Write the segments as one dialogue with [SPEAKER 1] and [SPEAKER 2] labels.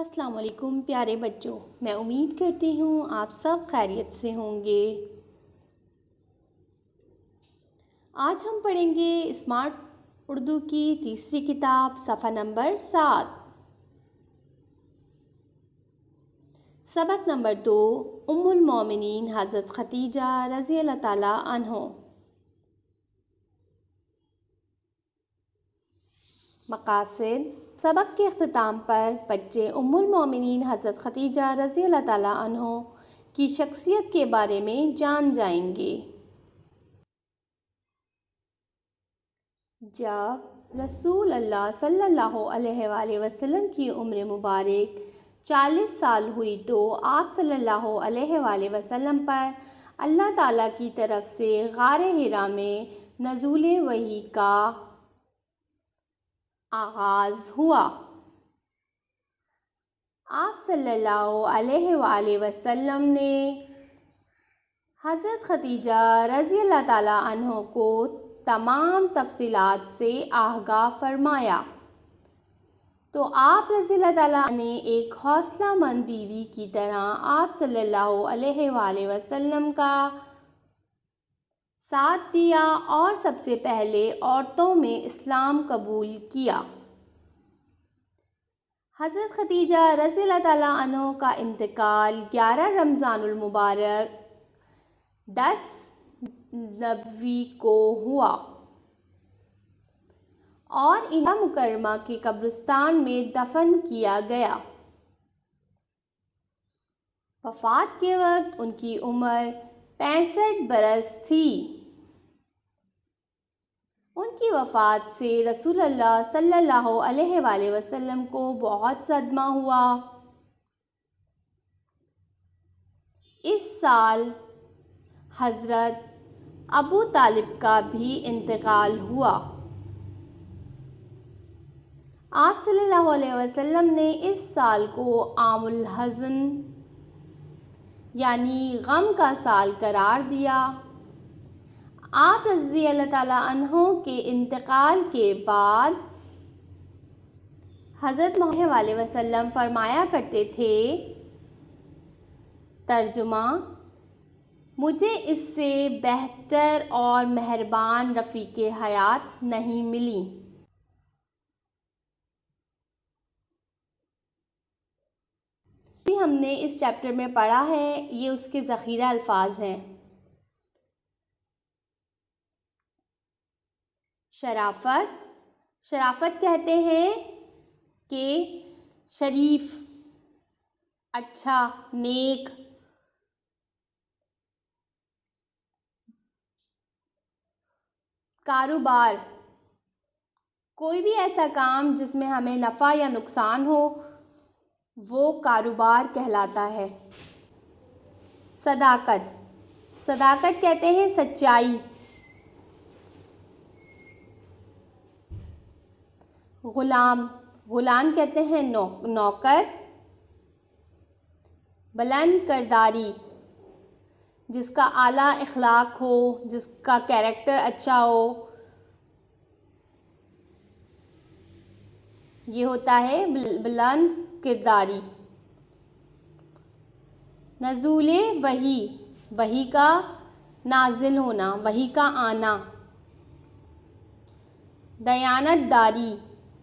[SPEAKER 1] السلام علیکم پیارے بچوں، میں امید کرتی ہوں آپ سب خیریت سے ہوں گے۔ آج ہم پڑھیں گے اسمارٹ اردو کی تیسری کتاب صفحہ نمبر 7۔ سبق نمبر 2، ام المومنین حضرت خدیجہ رضی اللہ تعالیٰ عنہ۔ مقاصد: سبق کے اختتام پر بچے ام المومنین حضرت خدیجہ رضی اللہ تعالیٰ عنہ کی شخصیت کے بارے میں جان جائیں گے۔ جب رسول اللہ صلی اللہ علیہ وآلہ وسلم کی عمر مبارک 40 سال ہوئی تو آپ صلی اللہ علیہ وآلہ وسلم پر اللہ تعالیٰ کی طرف سے غار حرا میں نزول وحی کا آغاز ہوا۔ آپ صلی اللہ علیہ وآلہ وسلم نے حضرت خدیجہ رضی اللہ تعالیٰ عنہ کو تمام تفصیلات سے آگاہ فرمایا تو آپ رضی اللہ تعالیٰ نے ایک حوصلہ مند بیوی کی طرح آپ صلی اللہ علیہ وآلہ وسلم کا ساتھ دیا اور سب سے پہلے عورتوں میں اسلام قبول کیا۔ حضرت خدیجہ رضی اللہ تعالیٰ عنہ کا انتقال 11 رمضان المبارک 10 نبوی کو ہوا اور انہیں مکرمہ کے قبرستان میں دفن کیا گیا۔ وفات کے وقت ان کی عمر 65 برس تھی۔ ان کی وفات سے رسول اللہ صلی اللہ علیہ وآلہ وسلم کو بہت صدمہ ہوا۔ اس سال حضرت ابو طالب کا بھی انتقال ہوا۔ آپ صلی اللہ علیہ وسلم نے اس سال کو عام الحزن یعنی غم کا سال قرار دیا۔ آپ رضی اللہ تعالیٰ عنہ کے انتقال کے بعد حضرت محمد صلی اللہ علیہ وسلم فرمایا کرتے تھے، ترجمہ: مجھے اس سے بہتر اور مہربان رفیق حیات نہیں ملی۔ ہم نے اس چیپٹر میں پڑھا ہے، یہ اس کے ذخیرہ الفاظ ہیں۔ شرافت کہتے ہیں کہ شریف، اچھا، نیک۔ کاروبار، کوئی بھی ایسا کام جس میں ہمیں نفع یا نقصان ہو وہ کاروبار کہلاتا ہے۔ صداقت کہتے ہیں سچائی۔ غلام کہتے ہیں نوکر۔ بلند کرداری، جس کا اعلیٰ اخلاق ہو، جس کا کیریکٹر اچھا ہو، یہ ہوتا ہے بلند کرداری۔ نزول وحی، وحی کا نازل ہونا، وحی کا آنا۔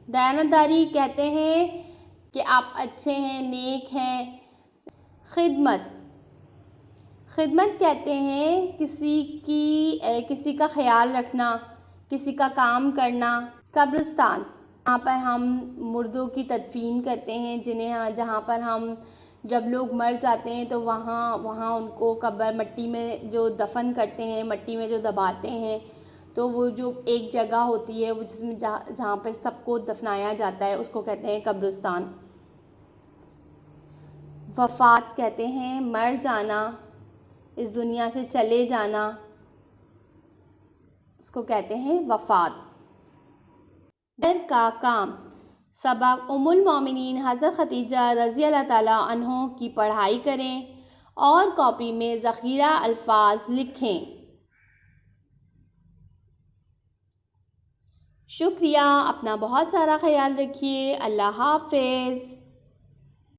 [SPEAKER 1] دیانت داری کہتے ہیں کہ آپ اچھے ہیں، نیک ہیں۔ خدمت کہتے ہیں کسی کا خیال رکھنا، کسی کا کام کرنا۔ قبرستان، جہاں پر ہم مردوں کی تدفین کرتے ہیں، جہاں پر ہم جب لوگ مر جاتے ہیں تو وہاں ان کو مٹی میں جو دفن کرتے ہیں، مٹی میں جو دباتے ہیں، تو وہ جو ایک جگہ ہوتی ہے وہ جہاں پر سب کو دفنایا جاتا ہے اس کو کہتے ہیں قبرستان۔ وفات کہتے ہیں مر جانا، اس دنیا سے چلے جانا، اس کو کہتے ہیں وفات۔ گھر کا کام۔ سبق: ام المومنین حضرت خدیجہ رضی اللہ تعالیٰ عنہ کی پڑھائی کریں اور کاپی میں ذخیرہ الفاظ لکھیں۔ شکریہ، اپنا بہت سارا خیال رکھیے۔ اللہ حافظ۔